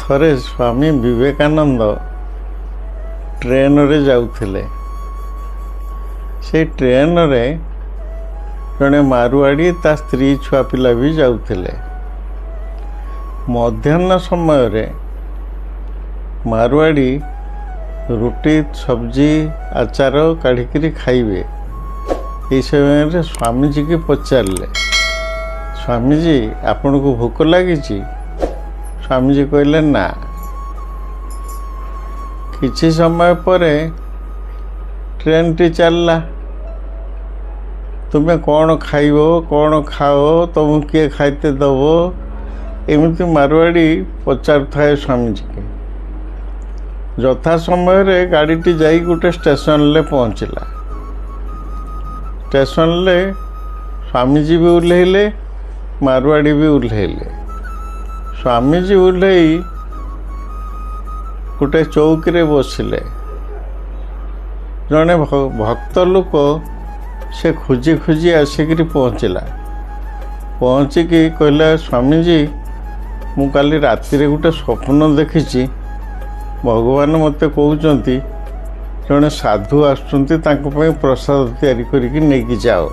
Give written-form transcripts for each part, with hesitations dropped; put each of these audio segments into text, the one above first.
ଥରେ ସ୍ୱାମୀ ବିବେକାନନ୍ଦ ଟ୍ରେନରେ ଯାଉଥିଲେ। ସେଇ ଟ୍ରେନରେ ଜଣେ ମାରୁଆଡ଼ି ତା ସ୍ତ୍ରୀ ଛୁଆ ପିଲା ବି ଯାଉଥିଲେ। ମଧ୍ୟାହ୍ନ ସମୟରେ ମାରୁଆଡ଼ି ରୁଟି ସବଜି ଆଚାର କାଢ଼ିକିରି ଖାଇବେ। ଏହି ସମୟରେ ସ୍ୱାମୀଜୀକି ପଚାରିଲେ, ସ୍ୱାମୀଜୀ ଆପଣଙ୍କୁ ଭୋକ ଲାଗିଛି? ସ୍ୱାମୀଜୀ କହିଲେ ନା। କିଛି ସମୟ ପରେ ଟ୍ରେନଟି ଚାଲିଲା। ତୁମେ କ'ଣ ଖାଇବ, କ'ଣ ଖାଅ, ତୁମକୁ କିଏ ଖାଇତେ ଦେବ, ଏମିତି ମାରୁଆଡ଼ି ପଚାରୁଥାଏ ସ୍ୱାମୀଜୀକି। ଯଥା ସମୟରେ ଗାଡ଼ିଟି ଯାଇ ଗୋଟେ ଷ୍ଟେସନରେ ପହଞ୍ଚିଲା। ଷ୍ଟେସନରେ ସ୍ୱାମୀଜୀ ବି ଓହ୍ଲେଇଲେ, ମାରୁଆଡ଼ି ବି ଓହ୍ଲେଇଲେ। ସ୍ୱାମୀଜୀ ଓହ୍ଲେଇ ଗୋଟେ ଚୌକିରେ ବସିଲେ। ଜଣେ ଭକ୍ତ ଲୋକ ସେ ଖୋଜି ଖୋଜି ଆସିକିରି ପହଞ୍ଚିଲା। ପହଞ୍ଚିକି କହିଲା, ସ୍ୱାମୀଜୀ ମୁଁ କାଲି ରାତିରେ ଗୋଟେ ସ୍ୱପ୍ନ ଦେଖିଛି। ଭଗବାନ ମୋତେ କହୁଛନ୍ତି ଜଣେ ସାଧୁ ଆସୁଛନ୍ତି, ତାଙ୍କ ପାଇଁ ପ୍ରସାଦ ତିଆରି କରିକି ନେଇକି ଯାଅ।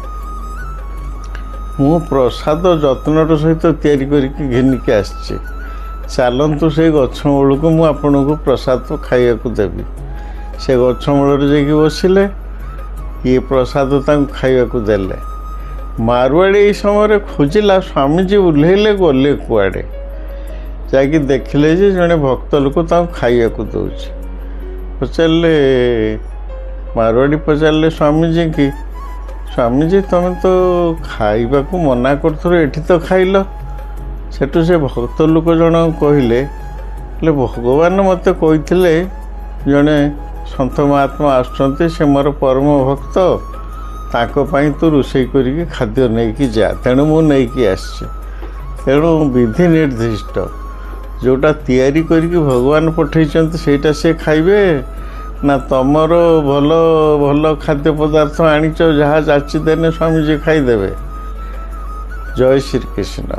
ମୁଁ ପ୍ରସାଦ ଯତ୍ନର ସହିତ ତିଆରି କରିକି ଘିନିକି ଆସିଛି। ଚାଲନ୍ତୁ ସେଇ ଗଛ ମୂଳକୁ, ମୁଁ ଆପଣଙ୍କୁ ପ୍ରସାଦ ଖାଇବାକୁ ଦେବି। ସେ ଗଛ ମୂଳରେ ଯାଇକି ବସିଲେ। ଇଏ ପ୍ରସାଦ ତାଙ୍କୁ ଖାଇବାକୁ ଦେଲେ। ମାରୁଆଡ଼ି ଏଇ ସମୟରେ ଖୋଜିଲା ସ୍ୱାମୀଜୀ ଓହ୍ଲେଇଲେ ଗଲେ କୁଆଡ଼େ। ଯାଇକି ଦେଖିଲେ ଯେ ଜଣେ ଭକ୍ତ ଲୋକ ତାଙ୍କୁ ଖାଇବାକୁ ଦେଉଛି। ପଚାରିଲେ, ମାରୁଆଡ଼ି ପଚାରିଲେ ସ୍ୱାମୀଜୀକି, ସ୍ୱାମୀଜୀ ତୁମେ ତ ଖାଇବାକୁ ମନା କରୁଥିଲ, ଏଠି ତ ଖାଇଲ। ସେଠୁ ସେ ଭକ୍ତ ଲୋକ ଜଣକୁ କହିଲେ, ଭଗବାନ ମୋତେ କହିଥିଲେ ଜଣେ ସନ୍ଥ ମହାତ୍ମା ଆସୁଛନ୍ତି, ସେ ମୋର ପରମ ଭକ୍ତ, ତାଙ୍କ ପାଇଁ ତୁ ରୋଷେଇ କରିକି ଖାଦ୍ୟ ନେଇକି ଯା। ତେଣୁ ମୁଁ ନେଇକି ଆସିଛି। ତେଣୁ ବିଧି ନିର୍ଦ୍ଦିଷ୍ଟ ଯେଉଁଟା ତିଆରି କରିକି ଭଗବାନ ପଠାଇଛନ୍ତି ସେଇଟା ସେ ଖାଇବେ, ନା ତମର ଭଲ ଭଲ ଖାଦ୍ୟ ପଦାର୍ଥ ଆଣିଛ ଯାହା ଯାଚି ଦେଲେ ସ୍ୱାମୀଜୀ ଖାଇଦେବେ? ଜୟ ଶ୍ରୀକୃଷ୍ଣ।